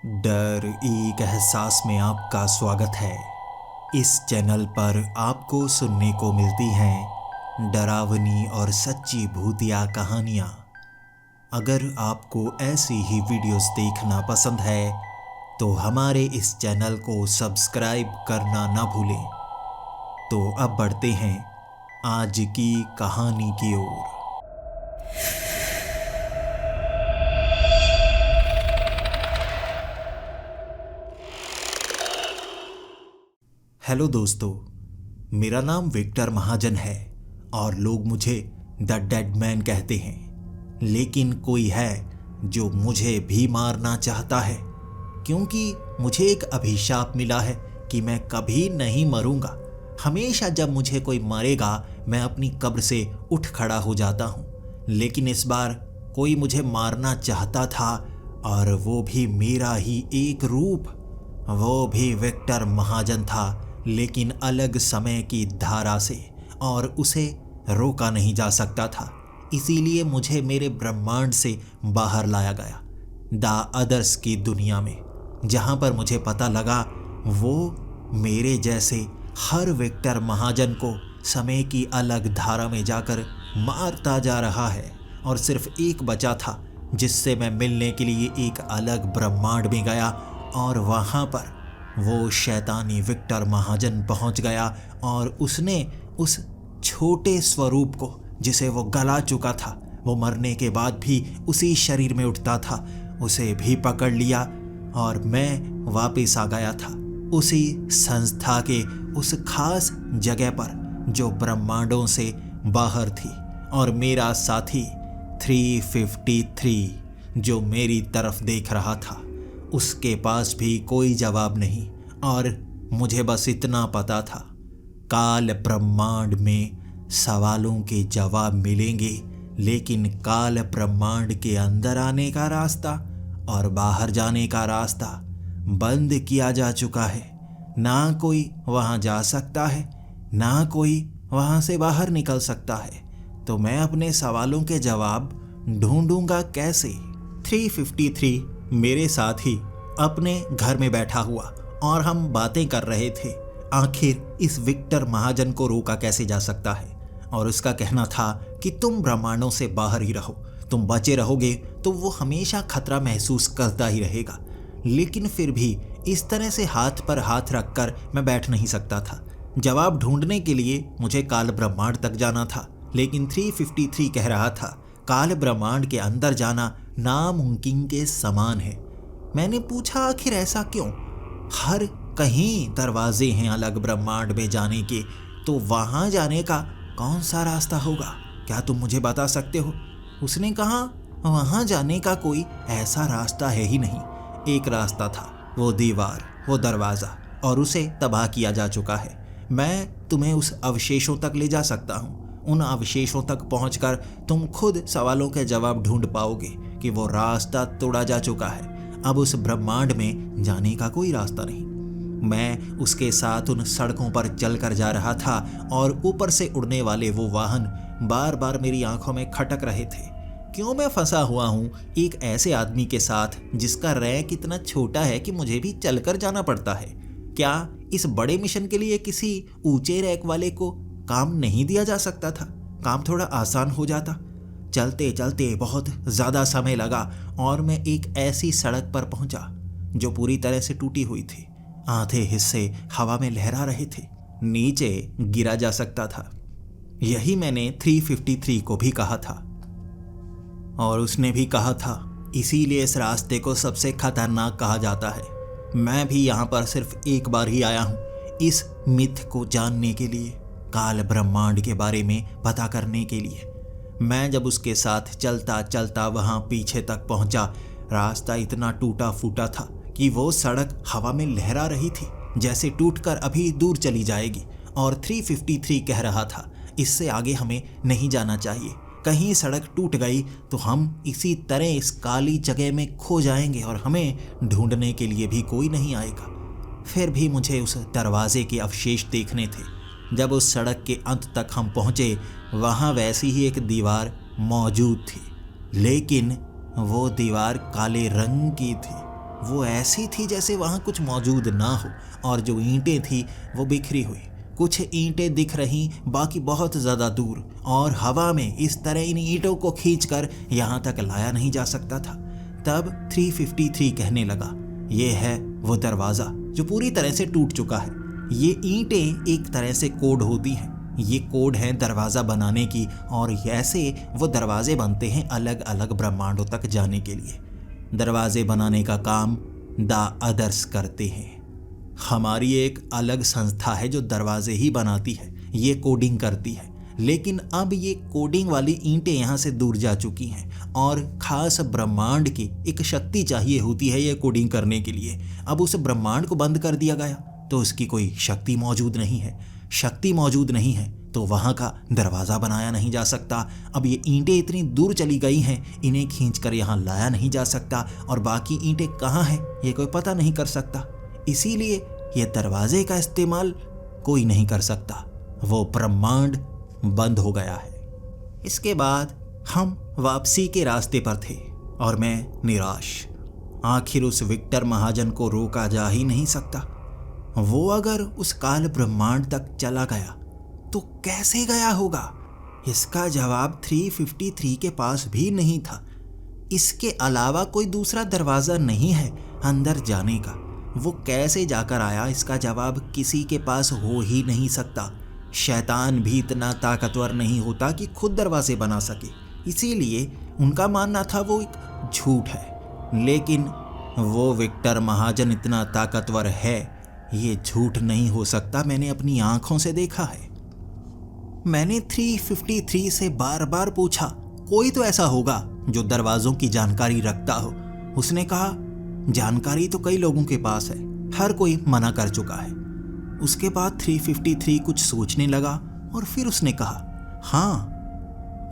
डर एक एहसास में आपका स्वागत है। इस चैनल पर आपको सुनने को मिलती हैं डरावनी और सच्ची भूतिया कहानियाँ। अगर आपको ऐसी ही वीडियोस देखना पसंद है तो हमारे इस चैनल को सब्सक्राइब करना ना भूलें। तो अब बढ़ते हैं आज की कहानी की ओर। हेलो दोस्तों, मेरा नाम विक्टर महाजन है और लोग मुझे द डेड मैन कहते हैं। लेकिन कोई है जो मुझे भी मारना चाहता है, क्योंकि मुझे एक अभिशाप मिला है कि मैं कभी नहीं मरूंगा। हमेशा जब मुझे कोई मारेगा मैं अपनी कब्र से उठ खड़ा हो जाता हूँ। लेकिन इस बार कोई मुझे मारना चाहता था, और वो भी मेरा ही एक रूप। वो भी विक्टर महाजन था, लेकिन अलग समय की धारा से, और उसे रोका नहीं जा सकता था। इसीलिए मुझे मेरे ब्रह्मांड से बाहर लाया गया, द अदर्स की दुनिया में, जहाँ पर मुझे पता लगा वो मेरे जैसे हर विक्टर महाजन को समय की अलग धारा में जाकर मारता जा रहा है। और सिर्फ एक बचा था, जिससे मैं मिलने के लिए एक अलग ब्रह्मांड में गया, और वहाँ पर वो शैतानी विक्टर महाजन पहुंच गया, और उसने उस छोटे स्वरूप को, जिसे वो गला चुका था, वो मरने के बाद भी उसी शरीर में उठता था, उसे भी पकड़ लिया। और मैं वापस आ गया था उसी संस्था के उस खास जगह पर जो ब्रह्मांडों से बाहर थी। और मेरा साथी 353 जो मेरी तरफ देख रहा था, उसके पास भी कोई जवाब नहीं। और मुझे बस इतना पता था, काल ब्रह्मांड में सवालों के जवाब मिलेंगे, लेकिन काल ब्रह्मांड के अंदर आने का रास्ता और बाहर जाने का रास्ता बंद किया जा चुका है। ना कोई वहाँ जा सकता है, ना कोई वहाँ से बाहर निकल सकता है। तो मैं अपने सवालों के जवाब ढूंढूंगा कैसे? 353 मेरे साथ ही अपने घर में बैठा हुआ, और हम बातें कर रहे थे। आखिर इस विक्टर महाजन को रोका कैसे जा सकता है? और उसका कहना था कि तुम ब्रह्मांडों से बाहर ही रहो, तुम बचे रहोगे तो वो हमेशा खतरा महसूस करता ही रहेगा। लेकिन फिर भी इस तरह से हाथ पर हाथ रखकर मैं बैठ नहीं सकता था। जवाब ढूंढने के लिए मुझे काल ब्रह्मांड तक जाना था, लेकिन 353 कह रहा था काल ब्रह्मांड के अंदर जाना नामुमकिन के समान है। मैंने पूछा, आखिर ऐसा क्यों? हर कहीं दरवाजे हैं अलग ब्रह्मांड में जाने के, तो वहां जाने का कौन सा रास्ता होगा? क्या तुम मुझे बता सकते हो? उसने कहा, वहां जाने का कोई ऐसा रास्ता है ही नहीं। एक रास्ता था, वो दीवार, वो दरवाजा, और उसे तबाह किया जा चुका है। मैं तुम्हें उस अवशेषों तक ले जा सकता हूँ। उन अवशेषों तक पहुंचकर तुम खुद सवालों के जवाब ढूंढ पाओगे कि वो रास्ता तोड़ा जा चुका है। अब उस ब्रह्मांड में जाने का कोई रास्ता नहीं। मैं उसके साथ उन सड़कों पर चलकर जा रहा था, और ऊपर से उड़ने वाले वो वाहन बार बार मेरी आंखों में खटक रहे थे। क्यों मैं फंसा हुआ हूँ एक ऐसे आदमी के साथ जिसका रैंक इतना छोटा है कि मुझे भी चलकर जाना पड़ता है? क्या इस बड़े मिशन के लिए किसी ऊंचे रैंक वाले को काम नहीं दिया जा सकता था? काम थोड़ा आसान हो जाता। चलते चलते बहुत ज़्यादा समय लगा, और मैं एक ऐसी सड़क पर पहुंचा जो पूरी तरह से टूटी हुई थी। आधे हिस्से हवा में लहरा रहे थे, नीचे गिरा जा सकता था। यही मैंने 353 को भी कहा था, और उसने भी कहा था। इसीलिए इस रास्ते को सबसे खतरनाक कहा जाता है। मैं भी यहाँ पर सिर्फ एक बार ही आया हूँ, इस मिथ को जानने के लिए, काल ब्रह्मांड के बारे में पता करने के लिए। मैं जब उसके साथ चलता चलता वहाँ पीछे तक पहुँचा, रास्ता इतना टूटा फूटा था कि वो सड़क हवा में लहरा रही थी, जैसे टूटकर अभी दूर चली जाएगी। और 353 कह रहा था, इससे आगे हमें नहीं जाना चाहिए। कहीं सड़क टूट गई तो हम इसी तरह इस काली जगह में खो जाएंगे, और हमें ढूंढने के लिए भी कोई नहीं आएगा। फिर भी मुझे उस दरवाजे के अवशेष देखने थे। जब उस सड़क के अंत तक हम पहुँचे, वहाँ वैसी ही एक दीवार मौजूद थी, लेकिन वो दीवार काले रंग की थी। वो ऐसी थी जैसे वहाँ कुछ मौजूद ना हो, और जो ईंटें थी वो बिखरी हुई। कुछ ईंटें दिख रहीं, बाकी बहुत ज़्यादा दूर, और हवा में इस तरह इन ईंटों को खींचकर यहाँ तक लाया नहीं जा सकता था। तब 353 कहने लगा, ये है वो दरवाज़ा जो पूरी तरह से टूट चुका है। ये ईंटें एक तरह से कोड होती हैं, ये कोड है दरवाज़ा बनाने की, और ऐसे वो दरवाजे बनते हैं अलग अलग ब्रह्मांडों तक जाने के लिए। दरवाजे बनाने का काम द अदर्स करते हैं। हमारी एक अलग संस्था है जो दरवाजे ही बनाती है, ये कोडिंग करती है। लेकिन अब ये कोडिंग वाली ईंटें यहाँ से दूर जा चुकी हैं, और खास ब्रह्मांड की एक शक्ति चाहिए होती है ये कोडिंग करने के लिए। अब उस ब्रह्मांड को बंद कर दिया गया तो उसकी कोई शक्ति मौजूद नहीं है। शक्ति मौजूद नहीं है तो वहाँ का दरवाज़ा बनाया नहीं जा सकता। अब ये ईंटें इतनी दूर चली गई हैं, इन्हें खींचकर यहाँ लाया नहीं जा सकता, और बाकी ईंटें कहाँ हैं ये कोई पता नहीं कर सकता। इसीलिए ये दरवाजे का इस्तेमाल कोई नहीं कर सकता। वो ब्रह्मांड बंद हो गया है। इसके बाद हम वापसी के रास्ते पर थे और मैं निराश। आखिर उस विक्टर महाजन को रोका जा ही नहीं सकता। वो अगर उस काल ब्रह्मांड तक चला गया तो कैसे गया होगा? इसका जवाब 353 के पास भी नहीं था। इसके अलावा कोई दूसरा दरवाज़ा नहीं है अंदर जाने का। वो कैसे जाकर आया, इसका जवाब किसी के पास हो ही नहीं सकता। शैतान भी इतना ताकतवर नहीं होता कि खुद दरवाजे बना सके। इसीलिए उनका मानना था वो एक झूठ है। लेकिन वो विक्टर महाजन इतना ताकतवर है, ये झूठ नहीं हो सकता। मैंने अपनी आंखों से देखा है। मैंने 353 से बार बार पूछा, कोई तो ऐसा होगा जो दरवाज़ों की जानकारी रखता हो। उसने कहा, जानकारी तो कई लोगों के पास है, हर कोई मना कर चुका है। उसके बाद 353 कुछ सोचने लगा और फिर उसने कहा, हाँ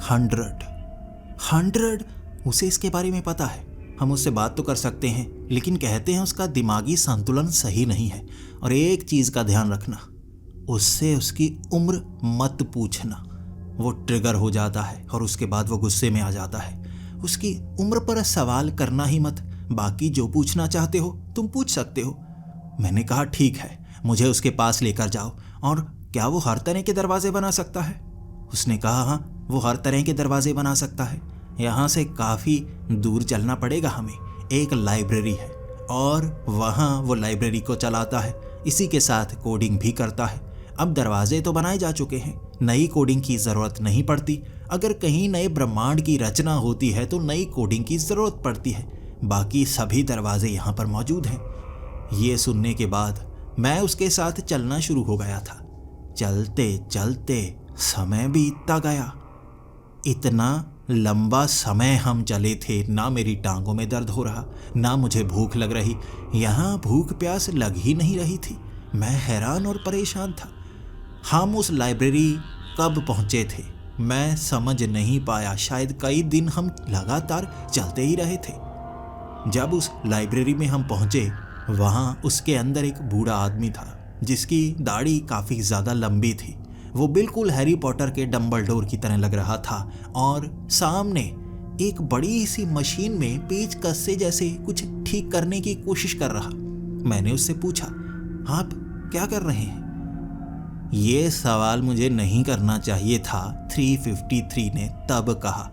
100 उसे इसके बारे में पता है। हम उससे बात तो कर सकते हैं, लेकिन कहते हैं उसका दिमागी संतुलन सही नहीं है। और एक चीज़ का ध्यान रखना, उससे उसकी उम्र मत पूछना। वो ट्रिगर हो जाता है और उसके बाद वो गुस्से में आ जाता है। उसकी उम्र पर सवाल करना ही मत। बाकी जो पूछना चाहते हो तुम पूछ सकते हो। मैंने कहा, ठीक है, मुझे उसके पास लेकर जाओ। और क्या वो हर तरह के दरवाजे बना सकता है? उसने कहा, हाँ वो हर तरह के दरवाजे बना सकता है। यहाँ से काफ़ी दूर चलना पड़ेगा हमें। एक लाइब्रेरी है और वहाँ वो लाइब्रेरी को चलाता है, इसी के साथ कोडिंग भी करता है। अब दरवाजे तो बनाए जा चुके हैं, नई कोडिंग की ज़रूरत नहीं पड़ती। अगर कहीं नए ब्रह्मांड की रचना होती है तो नई कोडिंग की ज़रूरत पड़ती है। बाकी सभी दरवाजे यहाँ पर मौजूद हैं। ये सुनने के बाद मैं उसके साथ चलना शुरू हो गया था। चलते चलते समय बीतता गया। इतना लंबा समय हम चले थे, ना मेरी टांगों में दर्द हो रहा, ना मुझे भूख लग रही। यहाँ भूख प्यास लग ही नहीं रही थी। मैं हैरान और परेशान था। हम उस लाइब्रेरी कब पहुँचे थे मैं समझ नहीं पाया। शायद कई दिन हम लगातार चलते ही रहे थे। जब उस लाइब्रेरी में हम पहुँचे, वहाँ उसके अंदर एक बूढ़ा आदमी था जिसकी दाढ़ी काफ़ी ज़्यादा लंबी थी। वो बिल्कुल हैरी पॉटर के डम्बलडोर की तरह लग रहा था और सामने एक बड़ी सी मशीन में पेचकस से जैसे कुछ ठीक करने की कोशिश कर रहा। मैंने उससे पूछा, आप क्या कर रहे हैं? ये सवाल मुझे नहीं करना चाहिए था, 353 ने तब कहा।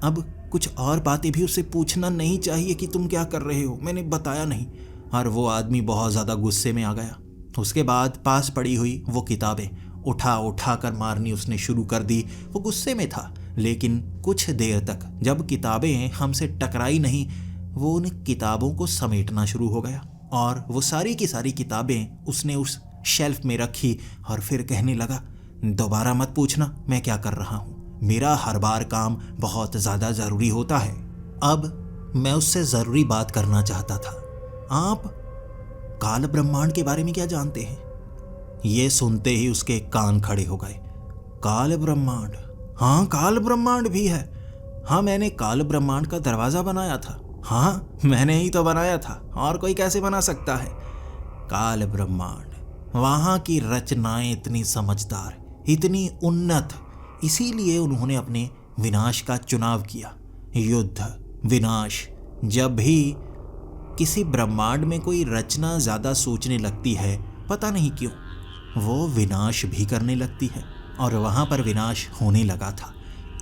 अब कुछ और बातें भी उससे पूछना नहीं चाहिए कि तुम क्या कर रहे हो, मैंने बताया नहीं। और वो आदमी बहुत ज़्यादा गुस्से में आ गया। उसके बाद पास पड़ी हुई वो किताबें उठा उठा कर मारनी उसने शुरू कर दी। वो गुस्से में था, लेकिन कुछ देर तक जब किताबें हमसे टकराई नहीं, वो उन किताबों को समेटना शुरू हो गया और वो सारी की सारी किताबें उसने उस शेल्फ में रखी और फिर कहने लगा, दोबारा मत पूछना मैं क्या कर रहा हूँ। मेरा हर बार काम बहुत ज़्यादा ज़रूरी होता है। अब मैं उससे ज़रूरी बात करना चाहता था। आप काल ब्रह्मांड के बारे में क्या जानते हैं? ये सुनते ही उसके कान खड़े हो गए। काल ब्रह्मांड? हाँ, काल ब्रह्मांड भी है। हाँ, मैंने काल ब्रह्मांड का दरवाज़ा बनाया था। हाँ, मैंने ही तो बनाया था, और कोई कैसे बना सकता है? काल ब्रह्मांड, वहाँ की रचनाएं इतनी समझदार, इतनी उन्नत, इसीलिए उन्होंने अपने विनाश का चुनाव किया। युद्ध, विनाश, जब भी किसी ब्रह्मांड में कोई रचना ज़्यादा सोचने लगती है, पता नहीं क्यों वो विनाश भी करने लगती है। और वहाँ पर विनाश होने लगा था।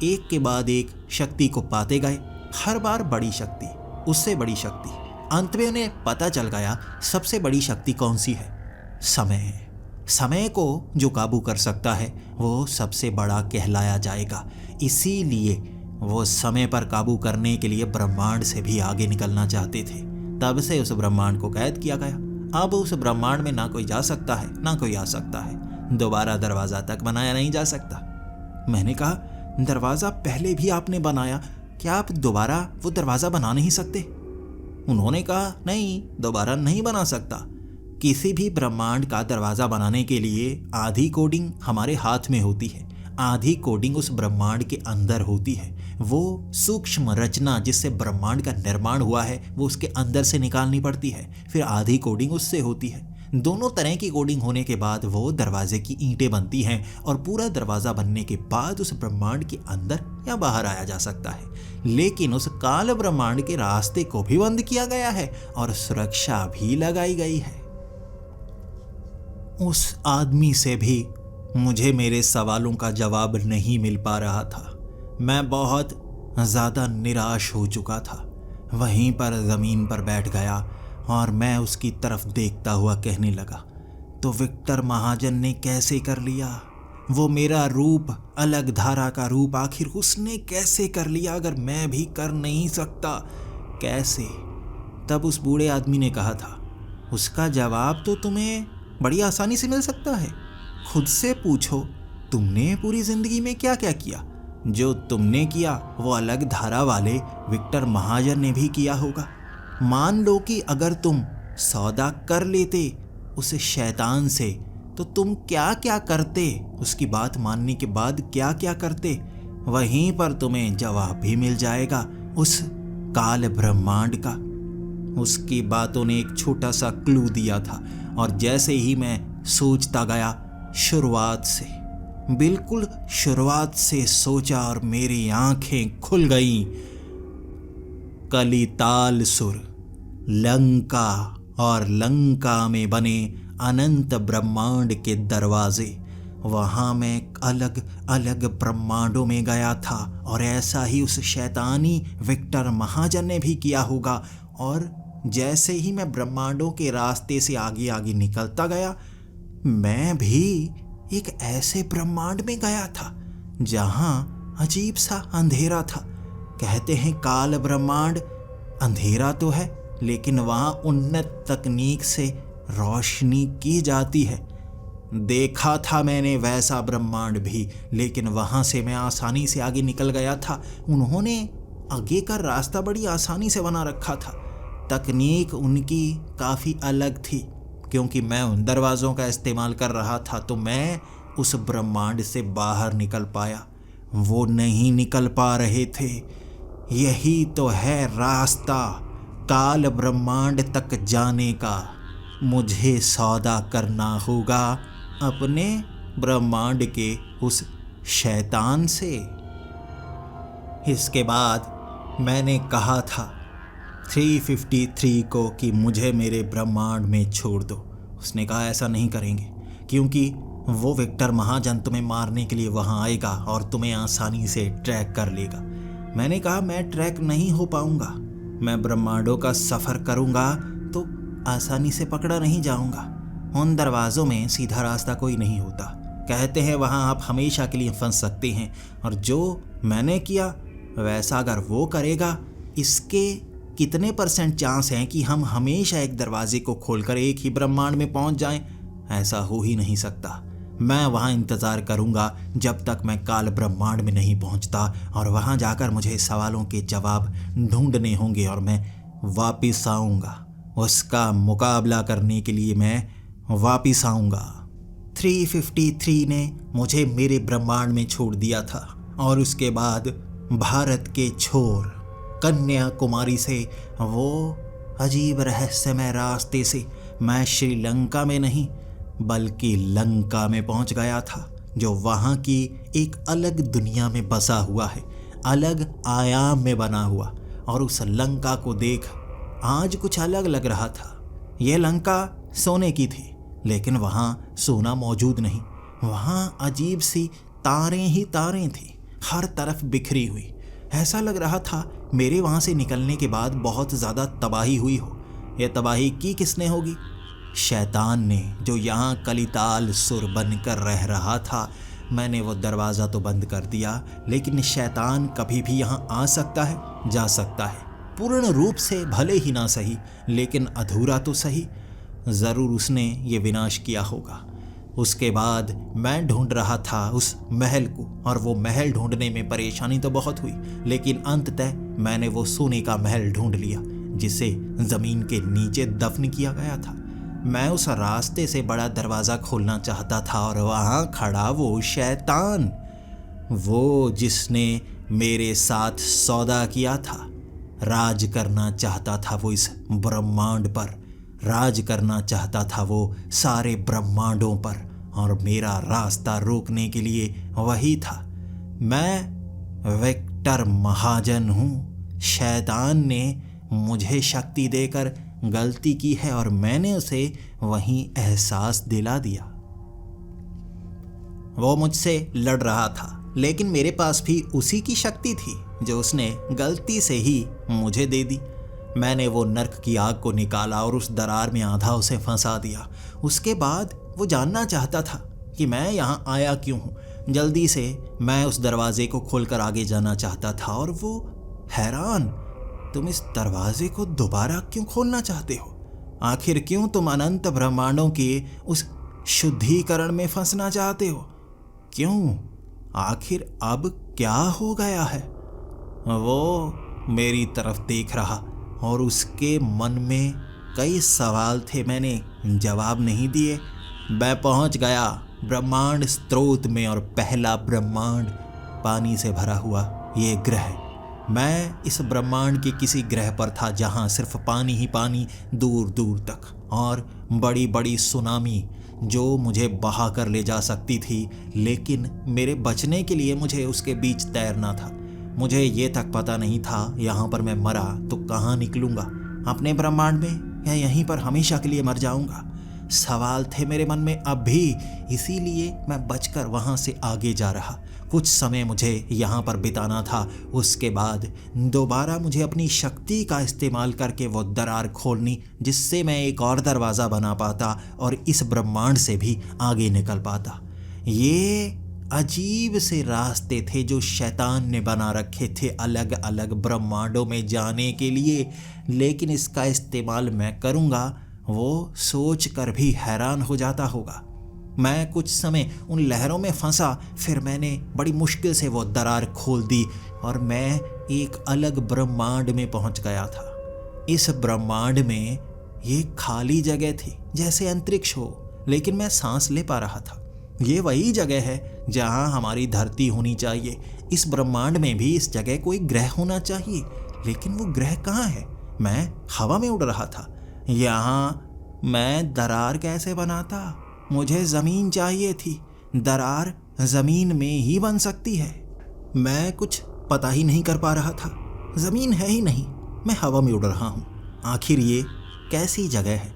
एक के बाद एक शक्ति को पाते गए, हर बार बड़ी शक्ति, उससे बड़ी शक्ति। अंत में उन्हें पता चल गया सबसे बड़ी शक्ति कौन सी है? समय। समय को जो काबू कर सकता है वो सबसे बड़ा कहलाया जाएगा। इसीलिए वो समय पर काबू करने के लिए ब्रह्मांड से भी आगे निकलना चाहते थे। तब से उस ब्रह्मांड को कैद किया गया। अब उस ब्रह्मांड में ना कोई जा सकता है ना कोई आ सकता है। दोबारा दरवाज़ा तक बनाया नहीं जा सकता। मैंने कहा, दरवाज़ा पहले भी आपने बनाया, क्या आप दोबारा वो दरवाज़ा बना नहीं सकते? उन्होंने कहा, नहीं, दोबारा नहीं बना सकता। किसी भी ब्रह्मांड का दरवाज़ा बनाने के लिए आधी कोडिंग हमारे हाथ में होती है, आधी कोडिंग उस ब्रह्मांड के अंदर होती है। वो सूक्ष्म रचना जिससे ब्रह्मांड का निर्माण हुआ है वो उसके अंदर से निकालनी पड़ती है, फिर आधी कोडिंग उससे होती है। दोनों तरह की कोडिंग होने के बाद वो दरवाजे की ईंटें बनती हैं और पूरा दरवाज़ा बनने के बाद उस ब्रह्मांड के अंदर या बाहर आया जा सकता है। लेकिन उस काल ब्रह्मांड के रास्ते को भी बंद किया गया है और सुरक्षा भी लगाई गई है। उस आदमी से भी मुझे मेरे सवालों का जवाब नहीं मिल पा रहा था। मैं बहुत ज़्यादा निराश हो चुका था। वहीं पर ज़मीन पर बैठ गया और मैं उसकी तरफ देखता हुआ कहने लगा, तो विक्टर महाजन ने कैसे कर लिया? वो मेरा रूप, अलग धारा का रूप, आखिर उसने कैसे कर लिया अगर मैं भी कर नहीं सकता? कैसे? तब उस बूढ़े आदमी ने कहा था, उसका जवाब तो तुम्हें बड़ी आसानी से मिल सकता है। खुद से पूछो, तुमने पूरी जिंदगी में क्या क्या किया? जो तुमने किया वो अलग धारा वाले विक्टर महाजन ने भी किया होगा। मान लो कि अगर तुम सौदा कर लेते उस शैतान से, तो तुम क्या क्या करते? उसकी बात मानने के बाद क्या क्या करते? वहीं पर तुम्हें जवाब भी मिल जाएगा उस काल ब्रह्मांड का। उसकी बातों ने एक छोटा सा क्लू दिया था और जैसे ही मैं सोचता गया, शुरुआत से, बिल्कुल शुरुआत से सोचा और मेरी आंखें खुल गईं। कलिताल सुर, लंका और लंका में बने अनंत ब्रह्मांड के दरवाजे, वहाँ मैं अलग अलग ब्रह्मांडों में गया था और ऐसा ही उस शैतानी विक्टर महाजन ने भी किया होगा। और जैसे ही मैं ब्रह्मांडों के रास्ते से आगे आगे निकलता गया, मैं भी एक ऐसे ब्रह्मांड में गया था जहाँ अजीब सा अंधेरा था। कहते हैं काल ब्रह्मांड अंधेरा तो है, लेकिन वहाँ उन्नत तकनीक से रोशनी की जाती है। देखा था मैंने वैसा ब्रह्मांड भी, लेकिन वहाँ से मैं आसानी से आगे निकल गया था। उन्होंने आगे का रास्ता बड़ी आसानी से बना रखा था। तकनीक उनकी काफ़ी अलग थी, क्योंकि मैं उन दरवाज़ों का इस्तेमाल कर रहा था तो मैं उस ब्रह्मांड से बाहर निकल पाया। वो नहीं निकल पा रहे थे। यही तो है रास्ता काल ब्रह्मांड तक जाने का। मुझे सौदा करना होगा अपने ब्रह्मांड के उस शैतान से। इसके बाद मैंने कहा था 353 को कि मुझे मेरे ब्रह्मांड में छोड़ दो। उसने कहा ऐसा नहीं करेंगे, क्योंकि वो विक्टर महाजन तुम्हें मारने के लिए वहाँ आएगा और तुम्हें आसानी से ट्रैक कर लेगा। मैंने कहा मैं ट्रैक नहीं हो पाऊँगा। मैं ब्रह्मांडों का सफ़र करूँगा तो आसानी से पकड़ा नहीं जाऊँगा। उन दरवाज़ों में सीधा रास्ता कोई नहीं होता। कहते हैं वहाँ आप हमेशा के लिए फंस सकते हैं, और जो मैंने किया वैसा अगर वो करेगा, इसके कितने % चांस हैं कि हम हमेशा एक दरवाजे को खोलकर एक ही ब्रह्मांड में पहुंच जाएं? ऐसा हो ही नहीं सकता। मैं वहां इंतज़ार करूंगा जब तक मैं काल ब्रह्मांड में नहीं पहुंचता, और वहां जाकर मुझे सवालों के जवाब ढूंढने होंगे और मैं वापस आऊंगा। उसका मुकाबला करने के लिए मैं वापस आऊंगा। 353 ने मुझे मेरे ब्रह्मांड में छोड़ दिया था, और उसके बाद भारत के छोर कन्याकुमारी से वो अजीब रहस्यमय रास्ते से मैं श्रीलंका में नहीं बल्कि लंका में पहुंच गया था, जो वहाँ की एक अलग दुनिया में बसा हुआ है, अलग आयाम में बना हुआ। और उस लंका को देख आज कुछ अलग लग रहा था। यह लंका सोने की थी, लेकिन वहाँ सोना मौजूद नहीं। वहाँ अजीब सी तारें ही तारें थी, हर तरफ बिखरी हुई। ऐसा लग रहा था मेरे वहाँ से निकलने के बाद बहुत ज़्यादा तबाही हुई हो। यह तबाही की किसने होगी? शैतान ने, जो यहाँ कलिताल सुर बनकर रह रहा था। मैंने वो दरवाज़ा तो बंद कर दिया, लेकिन शैतान कभी भी यहाँ आ सकता है, जा सकता है। पूर्ण रूप से भले ही ना सही, लेकिन अधूरा तो सही। ज़रूर उसने ये विनाश किया होगा। उसके बाद मैं ढूंढ रहा था उस महल को, और वो महल ढूंढने में परेशानी तो बहुत हुई, लेकिन अंततः मैंने वो सोने का महल ढूंढ लिया, जिसे ज़मीन के नीचे दफन किया गया था। मैं उस रास्ते से बड़ा दरवाज़ा खोलना चाहता था, और वहाँ खड़ा वो शैतान, वो जिसने मेरे साथ सौदा किया था। राज करना चाहता था वो इस ब्रह्मांड पर, राज करना चाहता था वो सारे ब्रह्मांडों पर, और मेरा रास्ता रोकने के लिए वही था। मैं विक्टर महाजन हूँ। शैतान ने मुझे शक्ति देकर गलती की है, और मैंने उसे वहीं एहसास दिला दिया। वो मुझसे लड़ रहा था, लेकिन मेरे पास भी उसी की शक्ति थी जो उसने गलती से ही मुझे दे दी। मैंने वो नर्क की आग को निकाला और उस दरार में आधा उसे फंसा दिया। उसके बाद वो जानना चाहता था कि मैं यहाँ आया क्यों हूँ। जल्दी से मैं उस दरवाजे को खोलकर आगे जाना चाहता था, और वो हैरान, तुम इस दरवाजे को दोबारा क्यों खोलना चाहते हो? आखिर क्यों तुम अनंत ब्रह्मांडों के उस शुद्धिकरण में फंसना चाहते हो? क्यों? आखिर अब क्या हो गया है? वो मेरी तरफ देख रहा, और उसके मन में कई सवाल थे। मैंने जवाब नहीं दिए। मैं पहुंच गया ब्रह्मांड स्रोत में, और पहला ब्रह्मांड पानी से भरा हुआ ये ग्रह। मैं इस ब्रह्मांड के किसी ग्रह पर था जहां सिर्फ पानी ही पानी दूर दूर तक, और बड़ी बड़ी सुनामी जो मुझे बहा कर ले जा सकती थी, लेकिन मेरे बचने के लिए मुझे उसके बीच तैरना था। मुझे ये तक पता नहीं था यहाँ पर मैं मरा तो कहाँ निकलूँगा, अपने ब्रह्मांड में या यहीं पर हमेशा के लिए मर जाऊँगा। सवाल थे मेरे मन में अब भी, इसीलिए मैं बचकर वहाँ से आगे जा रहा। कुछ समय मुझे यहाँ पर बिताना था। उसके बाद दोबारा मुझे अपनी शक्ति का इस्तेमाल करके वो दरार खोलनी, जिससे मैं एक और दरवाज़ा बना पाता और इस ब्रह्मांड से भी आगे निकल पाता। ये अजीब से रास्ते थे जो शैतान ने बना रखे थे अलग अलग ब्रह्मांडों में जाने के लिए, लेकिन इसका इस्तेमाल मैं करूँगा वो सोच कर भी हैरान हो जाता होगा। मैं कुछ समय उन लहरों में फंसा, फिर मैंने बड़ी मुश्किल से वो दरार खोल दी और मैं एक अलग ब्रह्मांड में पहुंच गया था। इस ब्रह्मांड में ये खाली जगह थी जैसे अंतरिक्ष हो, लेकिन मैं सांस ले पा रहा था। ये वही जगह है जहां हमारी धरती होनी चाहिए। इस ब्रह्मांड में भी इस जगह कोई ग्रह होना चाहिए, लेकिन वो ग्रह कहाँ है? मैं हवा में उड़ रहा था। यहाँ मैं दरार कैसे बनाता? मुझे ज़मीन चाहिए थी। दरार ज़मीन में ही बन सकती है। मैं कुछ पता ही नहीं कर पा रहा था। ज़मीन है ही नहीं, मैं हवा में उड़ रहा हूँ। आखिर ये कैसी जगह है?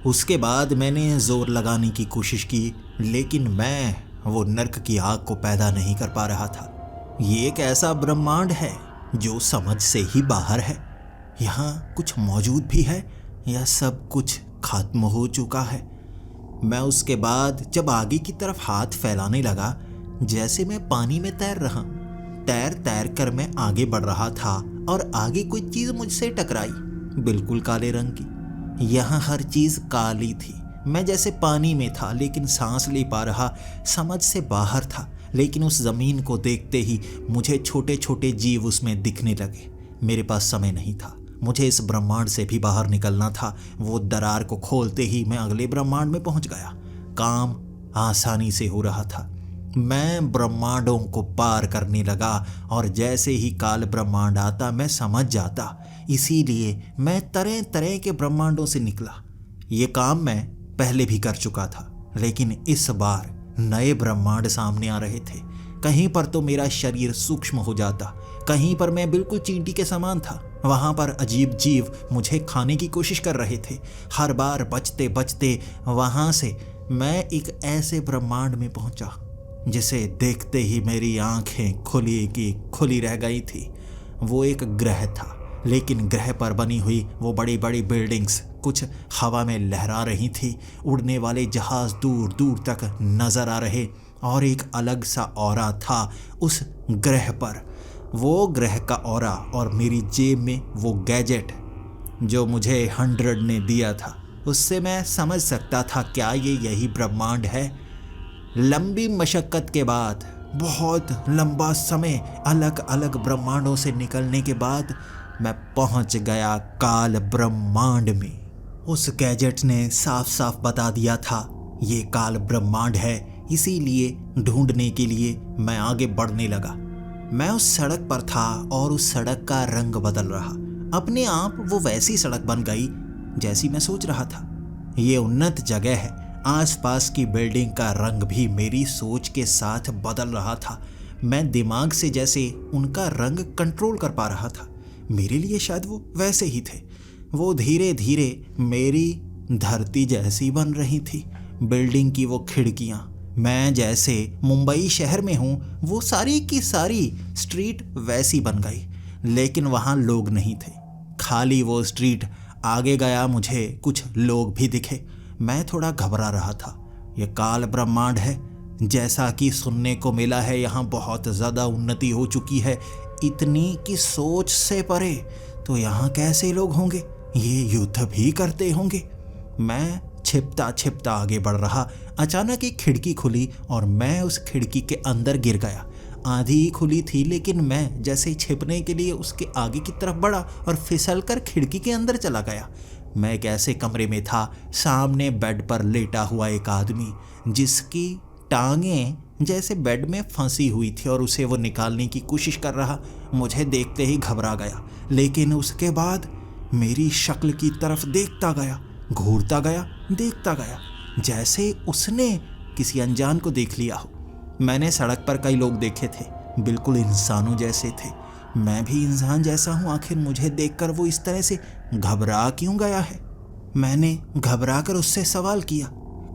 उसके बाद मैंने ज़ोर लगाने की कोशिश की, लेकिन मैं वो नर्क की आग को पैदा नहीं कर पा रहा था। ये एक ऐसा ब्रह्मांड है जो समझ से ही बाहर है। यहाँ कुछ मौजूद भी है या सब कुछ खत्म हो चुका है? मैं उसके बाद जब आगे की तरफ हाथ फैलाने लगा, जैसे मैं पानी में तैर रहा। तैर तैर कर मैं आगे बढ़ रहा था और आगे कोई चीज़ मुझसे टकराई, बिल्कुल काले रंग की। यहाँ हर चीज़ काली थी। मैं जैसे पानी में था लेकिन सांस ले पा रहा, समझ से बाहर था। लेकिन उस ज़मीन को देखते ही मुझे छोटे छोटे जीव उसमें दिखने लगे। मेरे पास समय नहीं था, मुझे इस ब्रह्मांड से भी बाहर निकलना था। वो दरार को खोलते ही मैं अगले ब्रह्मांड में पहुंच गया। काम आसानी से हो रहा था। मैं ब्रह्मांडों को पार करने लगा और जैसे ही काल ब्रह्मांड आता मैं समझ जाता। इसीलिए मैं तरह तरह के ब्रह्मांडों से निकला। ये काम मैं पहले भी कर चुका था, लेकिन इस बार नए ब्रह्मांड सामने आ रहे थे। कहीं पर तो मेरा शरीर सूक्ष्म हो जाता, कहीं पर मैं बिल्कुल चींटी के समान था। वहाँ पर अजीब जीव मुझे खाने की कोशिश कर रहे थे। हर बार बचते बचते वहाँ से मैं एक ऐसे ब्रह्मांड में पहुँचा जिसे देखते ही मेरी आंखें खुली की खुली रह गई थी। वो एक ग्रह था, लेकिन ग्रह पर बनी हुई वो बड़ी बड़ी बिल्डिंग्स कुछ हवा में लहरा रही थी। उड़ने वाले जहाज दूर दूर तक नजर आ रहे और एक अलग सा ऑरा था उस ग्रह पर। वो ग्रह का ऑरा और मेरी जेब में वो गैजेट जो मुझे 100 ने दिया था, उससे मैं समझ सकता था क्या ये यही ब्रह्मांड है। लंबी मशक्कत के बाद, बहुत लंबा समय अलग अलग ब्रह्मांडों से निकलने के बाद मैं पहुंच गया काल ब्रह्मांड में। उस गैजेट ने साफ साफ बता दिया था ये काल ब्रह्मांड है, इसीलिए ढूंढने के लिए मैं आगे बढ़ने लगा। मैं उस सड़क पर था और उस सड़क का रंग बदल रहा। अपने आप वो वैसी सड़क बन गई जैसी मैं सोच रहा था। ये उन्नत जगह है। आसपास की बिल्डिंग का रंग भी मेरी सोच के साथ बदल रहा था। मैं दिमाग से जैसे उनका रंग कंट्रोल कर पा रहा था। मेरे लिए शायद वो वैसे ही थे। वो धीरे धीरे मेरी धरती जैसी बन रही थी। बिल्डिंग की वो खिड़कियां, मैं जैसे मुंबई शहर में हूँ, वो सारी की सारी स्ट्रीट वैसी बन गई। लेकिन वहाँ लोग नहीं थे, खाली वो स्ट्रीट। आगे गया मुझे कुछ लोग भी दिखे। मैं थोड़ा घबरा रहा था। ये काल ब्रह्मांड है, जैसा कि सुनने को मिला है यहाँ बहुत ज़्यादा उन्नति हो चुकी है, इतनी कि सोच से परे। तो यहाँ कैसे लोग होंगे? ये युद्ध भी करते होंगे। मैं छिपता छिपता आगे बढ़ रहा। अचानक एक खिड़की खुली और मैं उस खिड़की के अंदर गिर गया। आधी ही खुली थी, लेकिन मैं जैसे छिपने के लिए उसके आगे की तरफ बढ़ा और फिसलकर खिड़की के अंदर चला गया। मैं एक ऐसे कमरे में था, सामने बेड पर लेटा हुआ एक आदमी जिसकी टांगें जैसे बेड में फंसी हुई थी और उसे वो निकालने की कोशिश कर रहा। मुझे देखते ही घबरा गया, लेकिन उसके बाद मेरी शक्ल की तरफ देखता गया, घूरता गया, देखता गया, जैसे उसने किसी अनजान को देख लिया हो। मैंने सड़क पर कई लोग देखे थे, बिल्कुल इंसानों जैसे थे। मैं भी इंसान जैसा हूँ। आखिर मुझे देखकर वो इस तरह से घबरा क्यों गया है? मैंने घबरा कर उससे सवाल किया,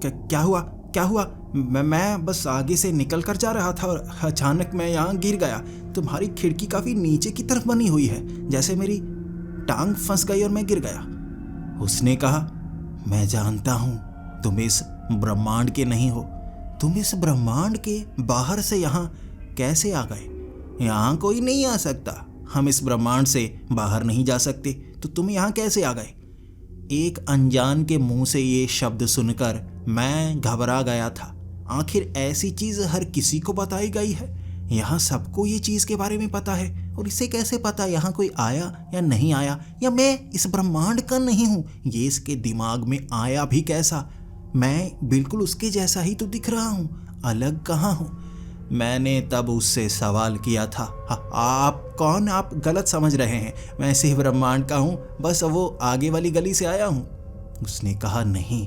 क्या हुआ, क्या हुआ? मैं बस आगे से निकल कर जा रहा था और अचानक मैं यहाँ गिर गया। तुम्हारी खिड़की काफ़ी नीचे की तरफ बनी हुई है, जैसे मेरी टांग फंस गई और मैं गिर गया। उसने कहा, मैं जानता हूँ तुम इस ब्रह्मांड के नहीं हो। तुम इस ब्रह्मांड के बाहर से यहाँ कैसे आ गए? यहाँ कोई नहीं आ सकता। हम इस ब्रह्मांड से बाहर नहीं जा सकते, तो तुम यहाँ कैसे आ गए? एक अनजान के मुंह से ये शब्द सुनकर मैं घबरा गया था। आखिर ऐसी चीज़ हर किसी को बताई गई है। यहाँ सबको ये चीज़ के बारे में पता है, और इसे कैसे पता यहाँ कोई आया या नहीं आया, या मैं इस ब्रह्मांड का नहीं हूँ? ये इसके दिमाग में आया भी कैसा? मैं बिल्कुल उसके जैसा ही तो दिख रहा हूँ, अलग कहाँ हूँ? मैंने तब उससे सवाल किया था, आप कौन? आप गलत समझ रहे हैं, मैं इसी ब्रह्मांड का हूँ, बस वो आगे वाली गली से आया हूँ। उसने कहा, नहीं,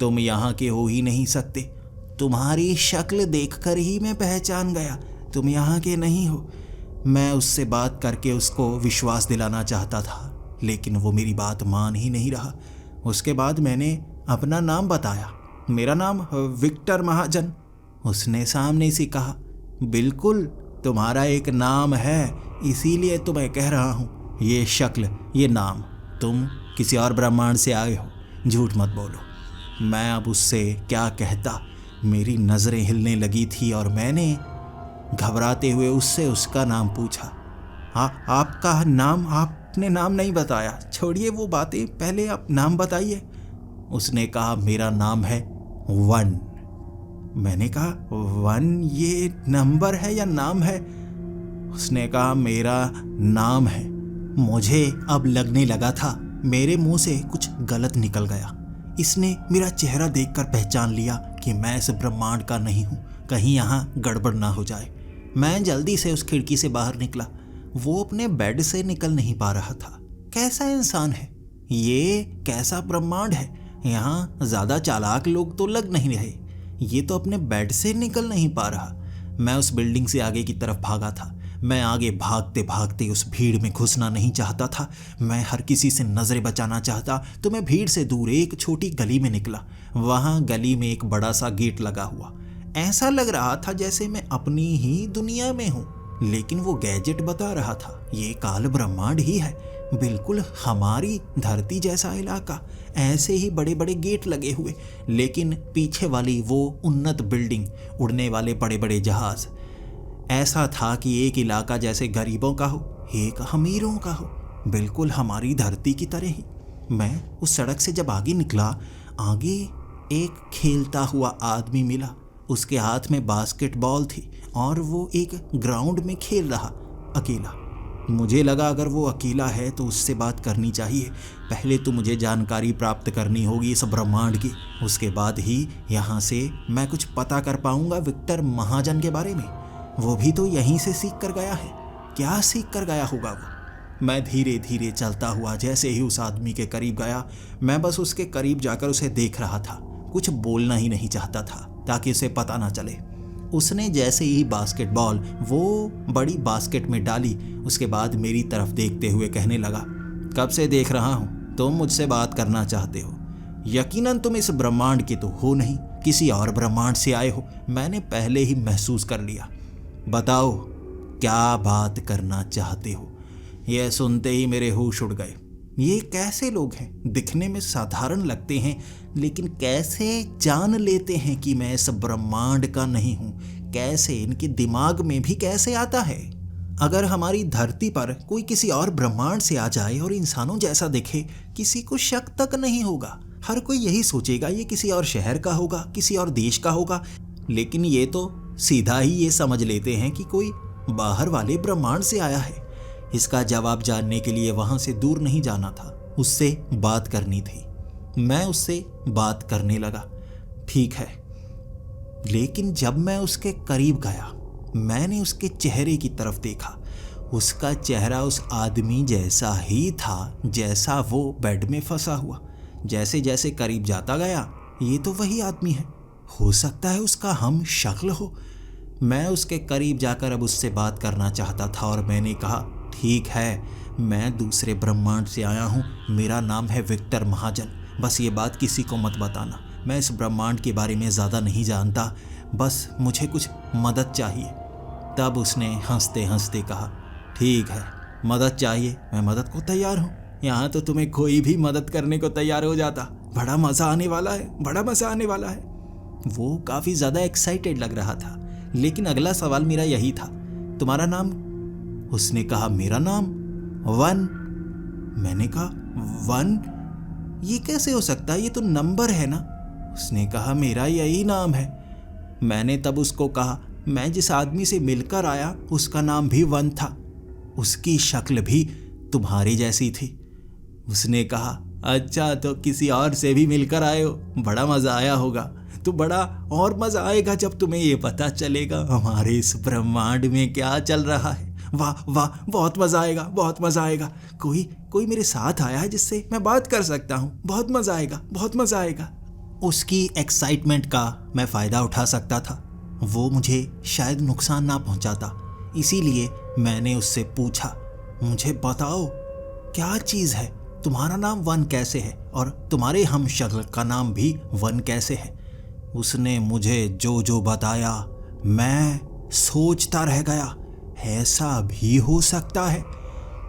तुम यहाँ के हो ही नहीं सकते। तुम्हारी शक्ल देखकर ही मैं पहचान गया, तुम यहाँ के नहीं हो। मैं उससे बात करके उसको विश्वास दिलाना चाहता था, लेकिन वो मेरी बात मान ही नहीं रहा। उसके बाद मैंने अपना नाम बताया, मेरा नाम विक्टर महाजन। उसने सामने से कहा, बिल्कुल तुम्हारा एक नाम है, इसीलिए तो मैं कह रहा हूँ, ये शक्ल, ये नाम, तुम किसी और ब्रह्मांड से आए हो, झूठ मत बोलो। मैं अब उससे क्या कहता? मेरी नज़रें हिलने लगी थी और मैंने घबराते हुए उससे उसका नाम पूछा। हाँ, आपका नाम? आपने नाम नहीं बताया। छोड़िए वो बातें, पहले आप नाम बताइए। उसने कहा, मेरा नाम है वन। मैंने कहा, वन ये नंबर है या नाम है? उसने कहा, मेरा नाम है। मुझे अब लगने लगा था मेरे मुंह से कुछ गलत निकल गया। इसने मेरा चेहरा देखकर पहचान लिया कि मैं इस ब्रह्मांड का नहीं हूँ, कहीं यहाँ गड़बड़ ना हो जाए। मैं जल्दी से उस खिड़की से बाहर निकला। वो अपने बेड से निकल नहीं पा रहा था। कैसा इंसान है ये? कैसा ब्रह्मांड है? यहाँ ज़्यादा चालाक लोग तो लग नहीं रहे। ये तो अपने बेड से निकल नहीं पा रहा। मैं उस बिल्डिंग से आगे की तरफ भागा था। मैं आगे भागते भागते उस भीड़ में घुसना नहीं चाहता था। मैं हर किसी से नज़रें बचाना चाहता, तो मैं भीड़ से दूर एक छोटी गली में निकला। वहाँ गली में एक बड़ा सा गेट लगा हुआ। ऐसा लग रहा था जैसे मैं अपनी ही दुनिया में हूँ, लेकिन वो गैजेट बता रहा था ये काल ब्रह्मांड ही है, बिल्कुल हमारी धरती जैसा इलाका। ऐसे ही बड़े बड़े गेट लगे हुए, लेकिन पीछे वाली वो उन्नत बिल्डिंग, उड़ने वाले बड़े बड़े जहाज। ऐसा था कि एक इलाका जैसे गरीबों का हो, एक अमीरों का हो, बिल्कुल हमारी धरती की तरह ही। मैं उस सड़क से जब आगे निकला, आगे एक खेलता हुआ आदमी मिला। उसके हाथ में बास्केटबॉल थी और वो एक ग्राउंड में खेल रहा अकेला। मुझे लगा अगर वो अकेला है तो उससे बात करनी चाहिए। पहले तो मुझे जानकारी प्राप्त करनी होगी इस ब्रह्मांड की, उसके बाद ही यहाँ से मैं कुछ पता कर पाऊँगा विक्टर महाजन के बारे में। वो भी तो यहीं से सीख कर गया है। क्या सीख कर गया होगा वो? मैं धीरे धीरे चलता हुआ जैसे ही उस आदमी के करीब गया, मैं बस उसके करीब जाकर उसे देख रहा था। कुछ बोलना ही नहीं चाहता था ताकि उसे पता ना चले। उसने जैसे ही बास्केटबॉल वो बड़ी बास्केट में डाली, उसके बाद मेरी तरफ देखते हुए कहने लगा, कब से देख रहा हूँ तुम मुझसे बात करना चाहते हो। यकीनन तुम इस ब्रह्मांड के तो हो नहीं, किसी और ब्रह्मांड से आए हो। मैंने पहले ही महसूस कर लिया। बताओ क्या बात करना चाहते हो। यह सुनते ही मेरे होश उड़ गए। ये कैसे लोग हैं? दिखने में साधारण लगते हैं, लेकिन कैसे जान लेते हैं कि मैं इस ब्रह्मांड का नहीं हूँ? कैसे इनके दिमाग में भी कैसे आता है? अगर हमारी धरती पर कोई किसी और ब्रह्मांड से आ जाए और इंसानों जैसा दिखे, किसी को शक तक नहीं होगा। हर कोई यही सोचेगा ये किसी और शहर का होगा, किसी और देश का होगा। लेकिन ये तो सीधा ही ये समझ लेते हैं कि कोई बाहर वाले ब्रह्मांड से आया है। इसका जवाब जानने के लिए वहां से दूर नहीं जाना था, उससे बात करनी थी। मैं उससे बात करने लगा। ठीक है, लेकिन जब मैं उसके करीब गया, मैंने उसके चेहरे की तरफ देखा। उसका चेहरा उस आदमी जैसा ही था जैसा वो बेड में फंसा हुआ। जैसे जैसे करीब जाता गया, ये तो वही आदमी है। हो सकता है उसका हम शक्ल हो। मैं उसके करीब जाकर अब उससे बात करना चाहता था और मैंने कहा, ठीक है, मैं दूसरे ब्रह्मांड से आया हूँ। मेरा नाम है विक्टर महाजन। बस ये बात किसी को मत बताना। मैं इस ब्रह्मांड के बारे में ज़्यादा नहीं जानता, बस मुझे कुछ मदद चाहिए। तब उसने हंसते हंसते कहा, ठीक है, मदद चाहिए, मैं मदद को तैयार हूँ। यहाँ तो तुम्हें कोई भी मदद करने को तैयार हो जाता। बड़ा मज़ा आने वाला है, बड़ा मज़ा आने वाला है। वो काफ़ी ज़्यादा एक्साइटेड लग रहा था। लेकिन अगला सवाल मेरा यही था, तुम्हारा नाम? उसने कहा, मेरा नाम वन। मैंने कहा, वन? ये कैसे हो सकता है, ये तो नंबर है ना। उसने कहा, मेरा यही नाम है। मैंने तब उसको कहा, मैं जिस आदमी से मिलकर आया उसका नाम भी वन था, उसकी शक्ल भी तुम्हारी जैसी थी। उसने कहा, अच्छा, तो किसी और से भी मिलकर आए हो, बड़ा मज़ा आया होगा। तो बड़ा और मज़ा आएगा जब तुम्हें ये पता चलेगा हमारे इस ब्रह्मांड में क्या चल रहा है। वाह वाह, बहुत मज़ा आएगा, बहुत मज़ा आएगा। कोई मेरे साथ आया है जिससे मैं बात कर सकता हूँ। बहुत मज़ा आएगा, बहुत मज़ा आएगा। उसकी एक्साइटमेंट का मैं फ़ायदा उठा सकता था। वो मुझे शायद नुकसान ना पहुँचाता। इसीलिए मैंने उससे पूछा, मुझे बताओ क्या चीज़ है, तुम्हारा नाम वन कैसे है और तुम्हारे हम शक्ल का नाम भी वन कैसे है। उसने मुझे जो जो बताया मैं सोचता रह गया, ऐसा भी हो सकता है।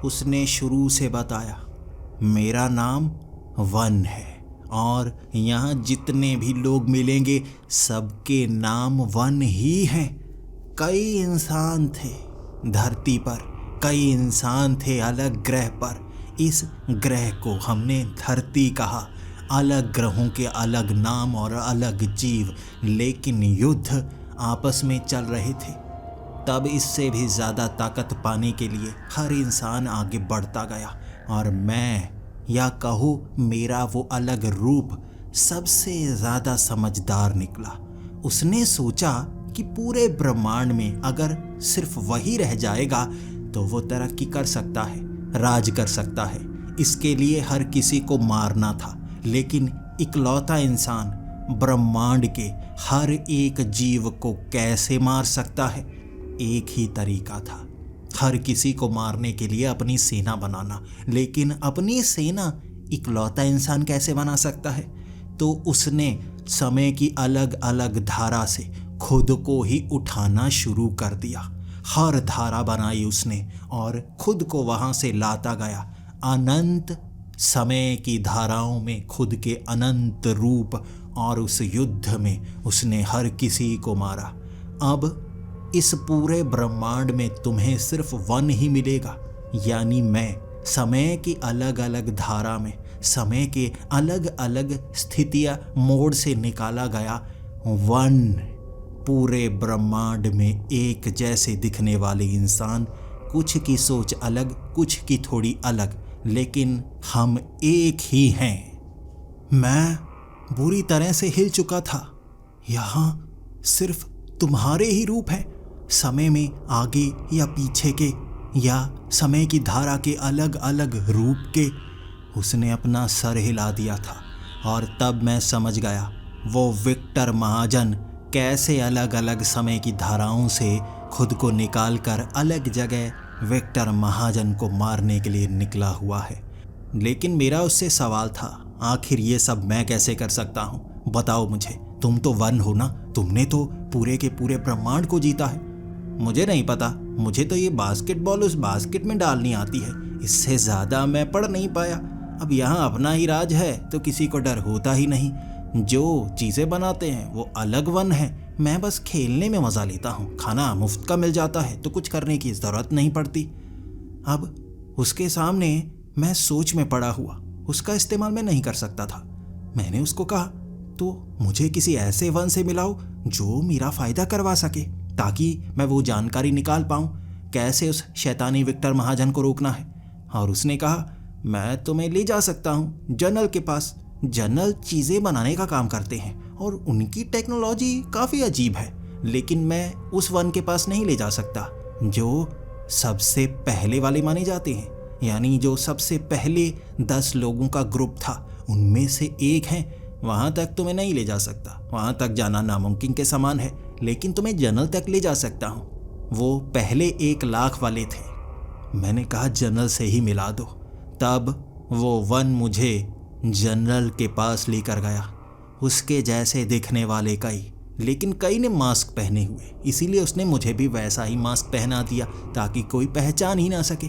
उसने शुरू से बताया, मेरा नाम वन है और यहाँ जितने भी लोग मिलेंगे सबके नाम वन ही हैं। कई इंसान थे धरती पर, कई इंसान थे अलग ग्रह पर। इस ग्रह को हमने धरती कहा। अलग ग्रहों के अलग नाम और अलग जीव, लेकिन युद्ध आपस में चल रहे थे। तब इससे भी ज़्यादा ताकत पाने के लिए हर इंसान आगे बढ़ता गया और मैं, या कहो मेरा वो अलग रूप, सबसे ज़्यादा समझदार निकला। उसने सोचा कि पूरे ब्रह्मांड में अगर सिर्फ वही रह जाएगा तो वो तरक्की कर सकता है, राज कर सकता है। इसके लिए हर किसी को मारना था, लेकिन इकलौता इंसान ब्रह्मांड के हर एक जीव को कैसे मार सकता है? एक ही तरीका था, हर किसी को मारने के लिए अपनी सेना बनाना, लेकिन अपनी सेना इकलौता इंसान कैसे बना सकता है? तो उसने समय की अलग अलग धारा से खुद को ही उठाना शुरू कर दिया। हर धारा बनाई उसने और खुद को वहां से लाता गया। अनंत समय की धाराओं में खुद के अनंत रूप, और उस युद्ध में उसने हर किसी को मारा। अब इस पूरे ब्रह्मांड में तुम्हें सिर्फ वन ही मिलेगा, यानी मैं समय की अलग अलग धारा में, समय के अलग अलग स्थितियां मोड़ से निकाला गया वन। पूरे ब्रह्मांड में एक जैसे दिखने वाले इंसान, कुछ की सोच अलग, कुछ की थोड़ी अलग, लेकिन हम एक ही हैं। मैं बुरी तरह से हिल चुका था। यहाँ सिर्फ तुम्हारे ही रूप हैं, समय में आगे या पीछे के, या समय की धारा के अलग अलग रूप के। उसने अपना सर हिला दिया था और तब मैं समझ गया वो विक्टर महाजन कैसे अलग अलग समय की धाराओं से खुद को निकाल कर अलग जगह विक्टर महाजन को मारने के लिए निकला हुआ है। लेकिन मेरा उससे सवाल था, आखिर ये सब मैं कैसे कर सकता हूँ? बताओ मुझे, तुम तो वन हो ना, तुमने तो पूरे के पूरे ब्रह्मांड को जीता है। मुझे नहीं पता, मुझे तो ये बास्केटबॉल उस बास्केट में डालनी आती है, इससे ज़्यादा मैं पढ़ नहीं पाया। अब यहाँ अपना ही राज है तो किसी को डर होता ही नहीं। जो चीज़ें बनाते हैं वो अलग वन है, मैं बस खेलने में मज़ा लेता हूँ। खाना मुफ्त का मिल जाता है तो कुछ करने की ज़रूरत नहीं पड़ती। अब उसके सामने मैं सोच में पड़ा हुआ, उसका इस्तेमाल मैं नहीं कर सकता था। मैंने उसको कहा, तो मुझे किसी ऐसे वन से मिलाओ जो मेरा फ़ायदा करवा सके, ताकि मैं वो जानकारी निकाल पाऊँ कैसे उस शैतानी विक्टर महाजन को रोकना है। और उसने कहा, मैं तुम्हें ले जा सकता हूँ जनरल के पास। जनरल चीज़ें बनाने का काम करते हैं और उनकी टेक्नोलॉजी काफ़ी अजीब है, लेकिन मैं उस वन के पास नहीं ले जा सकता जो सबसे पहले वाले माने जाते हैं, यानी जो सबसे पहले 10 लोगों का ग्रुप था उनमें से एक हैं। वहाँ तक तुम्हें नहीं ले जा सकता, वहाँ तक जाना नामुमकिन के समान है, लेकिन तुम्हें जनरल तक ले जा सकता हूँ। वो पहले 1 लाख वाले थे। मैंने कहा, जनरल से ही मिला दो। तब वो वन मुझे जनरल के पास लेकर गया। उसके जैसे दिखने वाले कई, लेकिन कई ने मास्क पहने हुए, इसीलिए उसने मुझे भी वैसा ही मास्क पहना दिया ताकि कोई पहचान ही ना सके।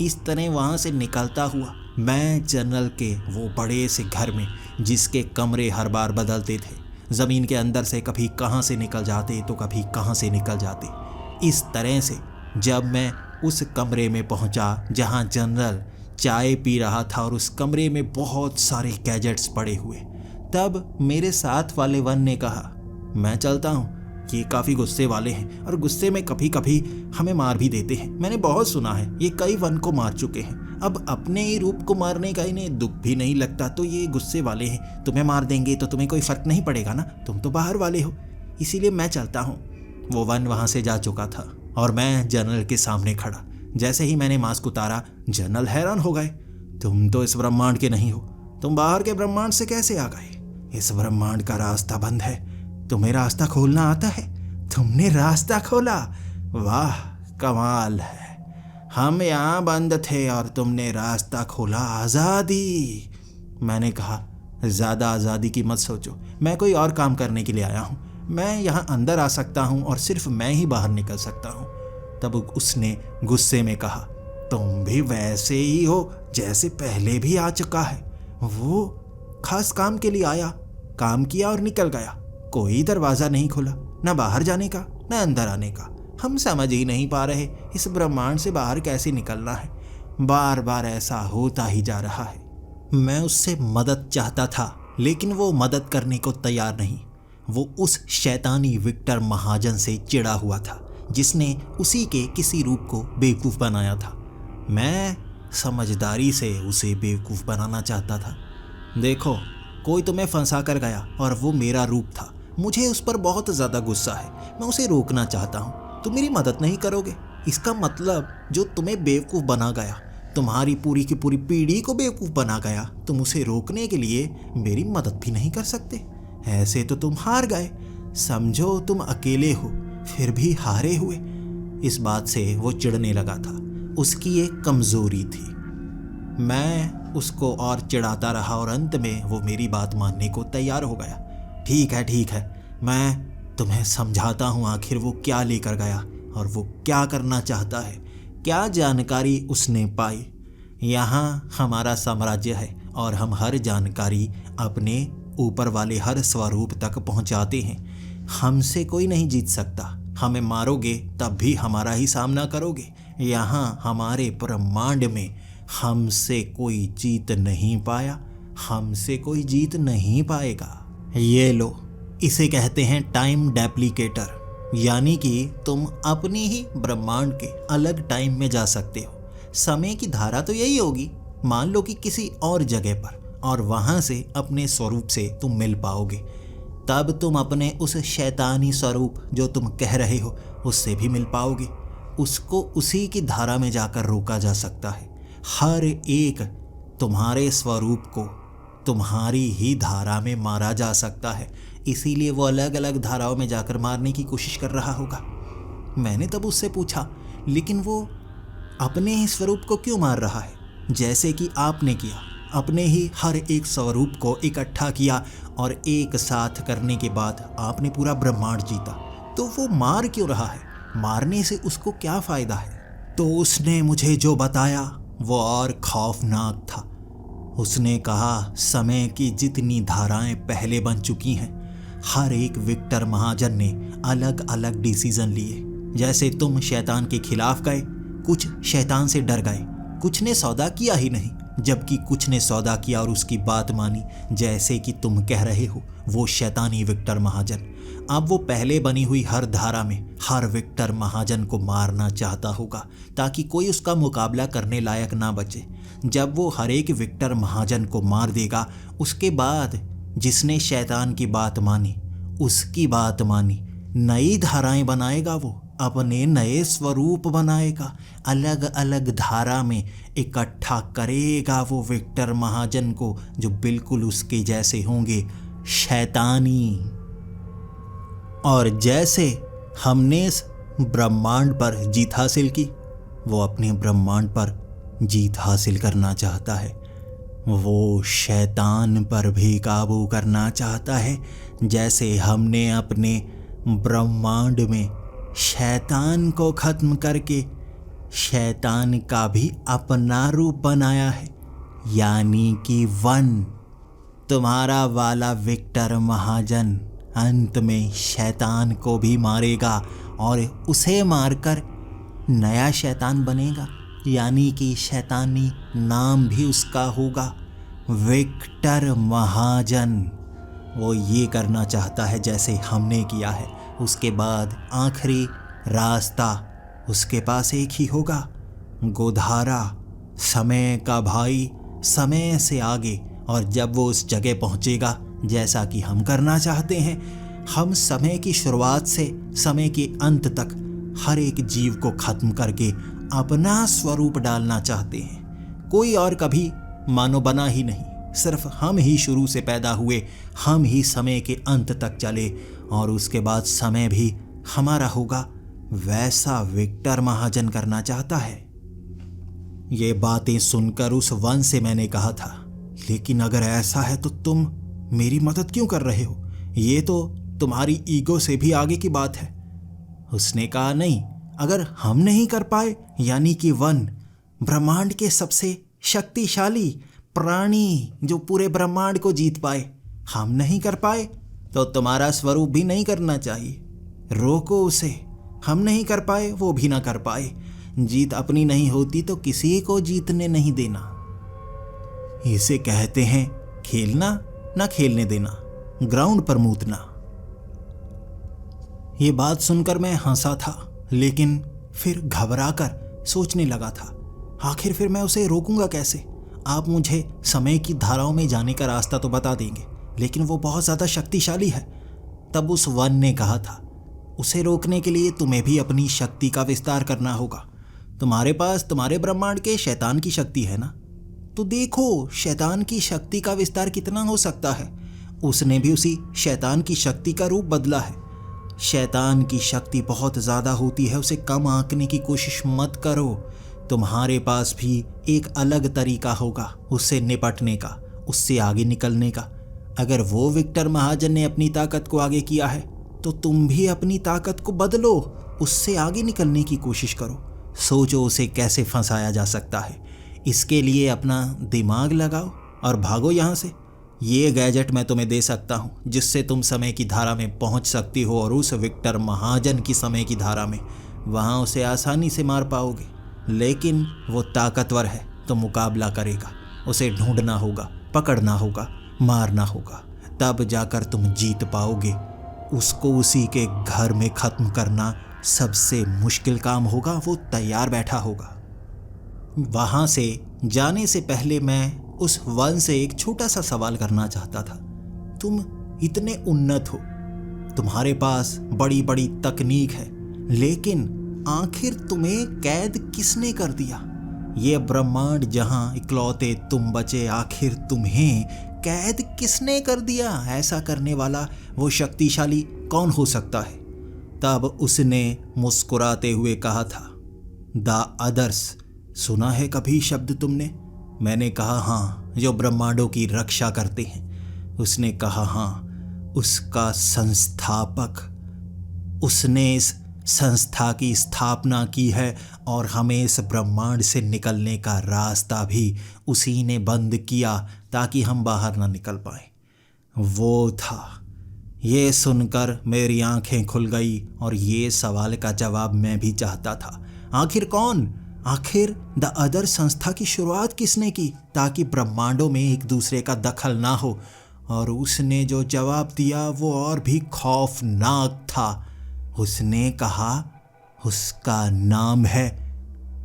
इस तरह वहाँ से निकलता हुआ मैं जनरल के वो बड़े से घर में, जिसके कमरे हर बार बदलते थे, ज़मीन के अंदर से कभी कहाँ से निकल जाते तो कभी कहाँ से निकल जाते। इस तरह से जब मैं उस कमरे में पहुँचा जहाँ जनरल चाय पी रहा था और उस कमरे में बहुत सारे गैजेट्स पड़े हुए, तब मेरे साथ वाले वन ने कहा, मैं चलता हूँ, ये काफ़ी गुस्से वाले हैं और गुस्से में कभी कभी हमें मार भी देते हैं। मैंने बहुत सुना है, ये कई वन को मार चुके हैं। अब अपने ही रूप को मारने का इन्हें दुख भी नहीं लगता, तो ये गुस्से वाले हैं। तुम्हें मार देंगे तो तुम्हें कोई फ़र्क नहीं पड़ेगा ना, तुम तो बाहर वाले हो, इसीलिए मैं चलता हूँ। वो वन वहाँ से जा चुका था और मैं जनरल के सामने खड़ा। जैसे ही मैंने मास्क उतारा, जनरल हैरान हो गए, तुम तो इस ब्रह्मांड के नहीं हो, तुम बाहर के ब्रह्मांड से कैसे आ गए? इस ब्रह्मांड का रास्ता बंद है, तुम्हें रास्ता खोलना आता है? तुमने रास्ता खोला, वाह कमाल है। हम यहाँ बंद थे और तुमने रास्ता खोला, आज़ादी। मैंने कहा, ज़्यादा आज़ादी की मत सोचो, मैं कोई और काम करने के लिए आया हूँ। मैं यहाँ अंदर आ सकता हूँ और सिर्फ मैं ही बाहर निकल सकता हूँ। तब उसने गुस्से में कहा, तुम भी वैसे ही हो जैसे पहले भी आ चुका है। वो खास काम के लिए आया, काम किया और निकल गया। कोई दरवाज़ा नहीं खुला, ना बाहर जाने का ना अंदर आने का। हम समझ ही नहीं पा रहे इस ब्रह्मांड से बाहर कैसे निकलना है। बार बार ऐसा होता ही जा रहा है। मैं उससे मदद चाहता था, लेकिन वो मदद करने को तैयार नहीं। वो उस शैतानी विक्टर महाजन से चिढ़ा हुआ था जिसने उसी के किसी रूप को बेवकूफ़ बनाया था। मैं समझदारी से उसे बेवकूफ़ बनाना चाहता था। देखो, कोई तुम्हें फंसा कर गया और वो मेरा रूप था। मुझे उस पर बहुत ज़्यादा गुस्सा है, मैं उसे रोकना चाहता हूँ। तुम मेरी मदद नहीं करोगे, इसका मतलब जो तुम्हें बेवकूफ़ बना गया, तुम्हारी पूरी की पूरी पीढ़ी को बेवकूफ़ बना गया, तुम उसे रोकने के लिए मेरी मदद भी नहीं कर सकते। ऐसे तो तुम हार गए। समझो तुम अकेले हो, फिर भी हारे हुए। इस बात से वो चिढ़ने लगा था। उसकी एक कमज़ोरी थी। मैं उसको और चिढ़ाता रहा और अंत में वो मेरी बात मानने को तैयार हो गया। ठीक है, मैं तुम्हें समझाता हूँ आखिर वो क्या लेकर गया और वो क्या करना चाहता है, क्या जानकारी उसने पाई। यहाँ हमारा साम्राज्य है और हम हर जानकारी अपने ऊपर वाले हर स्वरूप तक पहुँचाते हैं। हमसे कोई नहीं जीत सकता। हमें मारोगे तब भी हमारा ही सामना करोगे। यहाँ हमारे ब्रह्मांड में हमसे कोई जीत नहीं पाया, हमसे कोई जीत नहीं पाएगा। ये लो, इसे कहते हैं टाइम डुप्लीकेटर, यानी कि तुम अपने ही ब्रह्मांड के अलग टाइम में जा सकते हो। समय की धारा तो यही होगी, मान लो कि किसी और जगह पर, और वहाँ से अपने स्वरूप से तुम मिल पाओगे। तब तुम अपने उस शैतानी स्वरूप जो तुम कह रहे हो उससे भी मिल पाओगे। उसको उसी की धारा में जाकर रोका जा सकता है। हर एक तुम्हारे स्वरूप को तुम्हारी ही धारा में मारा जा सकता है। इसीलिए वो अलग अलग धाराओं में जाकर मारने की कोशिश कर रहा होगा। मैंने तब उससे पूछा, लेकिन वो अपने ही स्वरूप को क्यों मार रहा है? जैसे कि आपने किया, अपने ही हर एक स्वरूप को इकट्ठा किया और एक साथ करने के बाद आपने पूरा ब्रह्मांड जीता, तो वो मार क्यों रहा है? मारने से उसको क्या फ़ायदा है? तो उसने मुझे जो बताया वो और खौफनाक था। उसने कहा, समय की जितनी धाराएं पहले बन चुकी हैं, हर एक विक्टर महाजन ने अलग अलग डिसीजन लिए। जैसे तुम शैतान के खिलाफ गए, कुछ शैतान से डर गए, कुछ ने सौदा किया ही नहीं, जबकि कुछ ने सौदा किया और उसकी बात मानी। जैसे कि तुम कह रहे हो, वो शैतानी विक्टर महाजन अब वो पहले बनी हुई हर धारा में हर विक्टर महाजन को मारना चाहता होगा, ताकि कोई उसका मुकाबला करने लायक ना बचे। जब वो हर एक विक्टर महाजन को मार देगा, उसके बाद जिसने शैतान की बात मानी, उसकी बात मानी, नई धाराएं बनाएगा, वो अपने नए स्वरूप बनाएगा, अलग अलग धारा में इकट्ठा करेगा वो विक्टर महाजन को जो बिल्कुल उसके जैसे होंगे, शैतानी। और जैसे हमने इस ब्रह्मांड पर जीत हासिल की, वो अपने ब्रह्मांड पर जीत हासिल करना चाहता है। वो शैतान पर भी काबू करना चाहता है। जैसे हमने अपने ब्रह्मांड में शैतान को ख़त्म करके शैतान का भी अपना रूप बनाया है, यानी कि वन। तुम्हारा वाला विक्टर महाजन अंत में शैतान को भी मारेगा और उसे मारकर नया शैतान बनेगा, यानी कि शैतानी नाम भी उसका होगा, विक्टर महाजन। वो ये करना चाहता है जैसे हमने किया है। उसके बाद आखिरी रास्ता उसके पास एक ही होगा, गोधारा, समय का भाई, समय से आगे। और जब वो उस जगह पहुंचेगा जैसा कि हम करना चाहते हैं, हम समय की शुरुआत से समय के अंत तक हर एक जीव को ख़त्म करके अपना स्वरूप डालना चाहते हैं। कोई और कभी मानो बना ही नहीं, सिर्फ हम ही शुरू से पैदा हुए, हम ही समय के अंत तक चले और उसके बाद समय भी हमारा होगा। वैसा विक्टर महाजन करना चाहता है। ये बातें सुनकर उस वन से मैंने कहा था, लेकिन अगर ऐसा है तो तुम मेरी मदद क्यों कर रहे हो? ये तो तुम्हारी ईगो से भी आगे की बात है। उसने कहा, नहीं, अगर हम नहीं कर पाए, यानी कि वन ब्रह्मांड के सबसे शक्तिशाली प्राणी जो पूरे ब्रह्मांड को जीत पाए, हम नहीं कर पाए तो तुम्हारा स्वरूप भी नहीं करना चाहिए। रोको उसे। हम नहीं कर पाए, वो भी ना कर पाए। जीत अपनी नहीं होती तो किसी को जीतने नहीं देना। इसे कहते हैं खेलना ना खेलने देना, ग्राउंड पर मूतना। ये बात सुनकर मैं हंसा था, लेकिन फिर घबराकर सोचने लगा था, आखिर फिर मैं उसे रोकूंगा कैसे? आप मुझे समय की धाराओं में जाने का रास्ता तो बता देंगे, लेकिन वो बहुत ज़्यादा शक्तिशाली है। तब उस वन ने कहा था, उसे रोकने के लिए तुम्हें भी अपनी शक्ति का विस्तार करना होगा। तुम्हारे पास तुम्हारे ब्रह्मांड के शैतान की शक्ति है ना, तो देखो शैतान की शक्ति का विस्तार कितना हो सकता है। उसने भी उसी शैतान की शक्ति का रूप बदला है। शैतान की शक्ति बहुत ज़्यादा होती है, उसे कम आंकने की कोशिश मत करो। तुम्हारे पास भी एक अलग तरीका होगा उससे निपटने का, उससे आगे निकलने का। अगर वो विक्टर महाजन ने अपनी ताकत को आगे किया है तो तुम भी अपनी ताकत को बदलो, उससे आगे निकलने की कोशिश करो। सोचो उसे कैसे फंसाया जा सकता है। इसके लिए अपना दिमाग लगाओ और भागो यहाँ से। ये गैजेट मैं तुम्हें दे सकता हूँ जिससे तुम समय की धारा में पहुँच सकती हो और उस विक्टर महाजन की समय की धारा में, वहाँ उसे आसानी से मार पाओगे। लेकिन वो ताकतवर है तो मुकाबला करेगा, उसे ढूंढना होगा, पकड़ना होगा, मारना होगा, तब जाकर तुम जीत पाओगे। उसको उसी के घर में ख़त्म करना सबसे मुश्किल काम होगा। वो तैयार बैठा होगा। वहाँ से जाने से पहले मैं उस वन से एक छोटा सा सवाल करना चाहता था। तुम इतने उन्नत हो, तुम्हारे पास बड़ी बड़ी तकनीक है, लेकिन आखिर तुम्हें कैद किसने कर दिया? ये ब्रह्मांड जहाँ इकलौते तुम बचे, आखिर तुम्हें कैद किसने कर दिया? ऐसा करने वाला वो शक्तिशाली कौन हो सकता है? तब उसने मुस्कुराते हुए कहा था, द अदर्स। सुना है कभी शब्द तुमने? मैंने कहा हाँ, जो ब्रह्मांडों की रक्षा करते हैं। उसने कहा हाँ, उसका संस्थापक। उसने इस संस्था की स्थापना की है और हमें इस ब्रह्मांड से निकलने का रास्ता भी उसी ने बंद किया ताकि हम बाहर ना निकल पाए। वो था। ये सुनकर मेरी आंखें खुल गई और ये सवाल का जवाब मैं भी चाहता था। आखिर कौन? आखिर द अदर संस्था की शुरुआत किसने की ताकि ब्रह्मांडों में एक दूसरे का दखल ना हो? और उसने जो जवाब दिया वो और भी खौफनाक था। उसने कहा उसका नाम है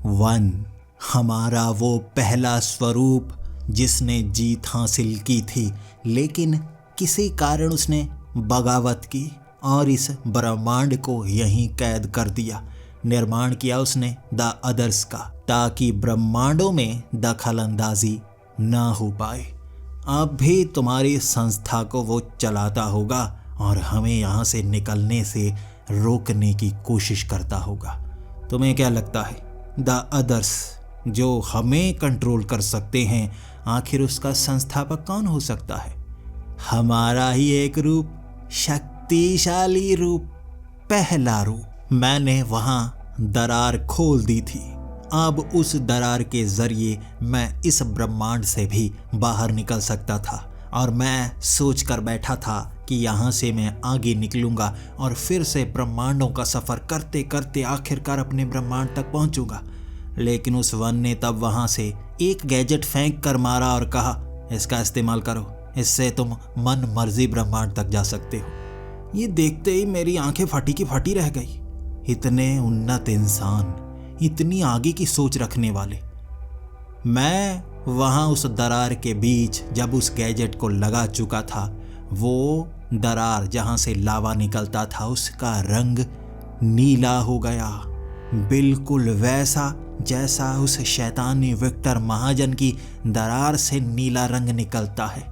वन, हमारा वो पहला स्वरूप जिसने जीत हासिल की थी, लेकिन किसी कारण उसने बगावत की और इस ब्रह्मांड को यहीं कैद कर दिया। निर्माण किया उसने द अदर्स का ताकि ब्रह्मांडों में दखल अंदाजी ना हो पाए। अब भी तुम्हारी संस्था को वो चलाता होगा और हमें यहाँ से निकलने से रोकने की कोशिश करता होगा। तुम्हें क्या लगता है द अदर्स जो हमें कंट्रोल कर सकते हैं, आखिर उसका संस्थापक कौन हो सकता है? हमारा ही एक रूप, शक्तिशाली रूप, पहला रूप। मैंने वहाँ दरार खोल दी थी। अब उस दरार के जरिए मैं इस ब्रह्मांड से भी बाहर निकल सकता था और मैं सोच कर बैठा था कि यहाँ से मैं आगे निकलूँगा और फिर से ब्रह्मांडों का सफ़र करते करते आखिरकार अपने ब्रह्मांड तक पहुँचूँगा। लेकिन उस वन ने तब वहाँ से एक गैजेट फेंक कर मारा और कहा, इसका इस्तेमाल करो, इससे तुम मन मर्जी ब्रह्मांड तक जा सकते हो। ये देखते ही मेरी आंखें फटी की फटी रह गई। इतने उन्नत इंसान, इतनी आगे की सोच रखने वाले। मैं वहाँ उस दरार के बीच जब उस गैजेट को लगा चुका था, वो दरार जहाँ से लावा निकलता था उसका रंग नीला हो गया, बिल्कुल वैसा जैसा उस शैतानी विक्टर महाजन की दरार से नीला रंग निकलता है।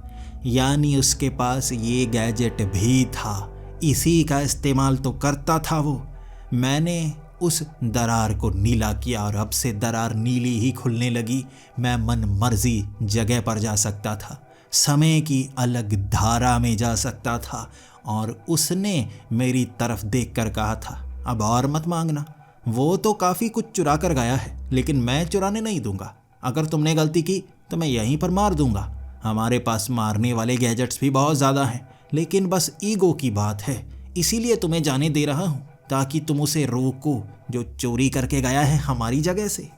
यानी उसके पास ये गैजेट भी था, इसी का इस्तेमाल तो करता था वो। मैंने उस दरार को नीला किया और अब से दरार नीली ही खुलने लगी। मैं मन मर्जी जगह पर जा सकता था, समय की अलग धारा में जा सकता था। और उसने मेरी तरफ देखकर कहा था, अब और मत मांगना, वो तो काफ़ी कुछ चुरा कर गया है, लेकिन मैं चुराने नहीं दूंगा। अगर तुमने गलती की तो मैं यहीं पर मार दूंगा। हमारे पास मारने वाले गैजेट्स भी बहुत ज़्यादा हैं, लेकिन बस ईगो की बात है, इसीलिए तुम्हें जाने दे रहा हूँ ताकि तुम उसे रोको जो चोरी करके गया है हमारी जगह से।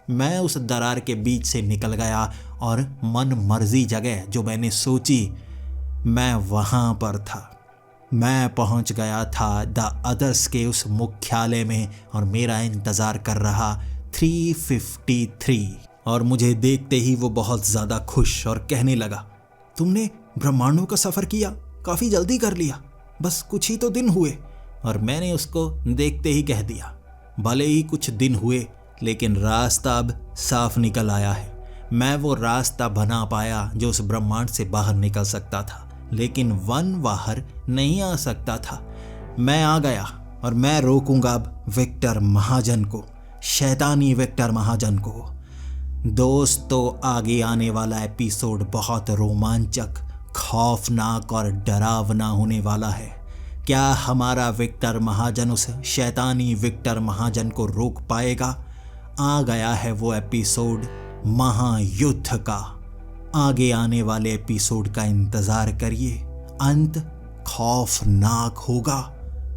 मैं उस दरार के बीच से निकल गया और मन मर्जी जगह जो मैंने सोची, मैं वहाँ पर था। मैं पहुँच गया था द अदर्स के उस मुख्यालय में और मेरा इंतज़ार कर रहा 353। और मुझे देखते ही वो बहुत ज़्यादा खुश और कहने लगा, तुमने ब्रह्मांडों का सफ़र किया, काफ़ी जल्दी कर लिया, बस कुछ ही तो दिन हुए। और मैंने उसको देखते ही कह दिया, भले ही कुछ दिन हुए लेकिन रास्ता अब साफ निकल आया है। मैं वो रास्ता बना पाया जो उस ब्रह्मांड से बाहर निकल सकता था, लेकिन वन बाहर नहीं आ सकता था। मैं आ गया और मैं रोकूंगा अब विक्टर महाजन को, शैतानी विक्टर महाजन को। दोस्तों, आगे आने वाला एपिसोड बहुत रोमांचक, खौफनाक और डरावना होने वाला है। क्या हमारा विक्टर महाजन उस शैतानी विक्टर महाजन को रोक पाएगा? आ गया है वो एपिसोड महायुद्ध का। आगे आने वाले एपिसोड का इंतज़ार करिए, अंत खौफनाक होगा।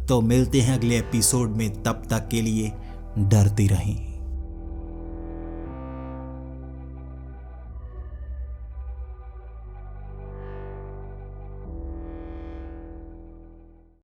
तो मिलते हैं अगले एपिसोड में, तब तक के लिए डरते रहें।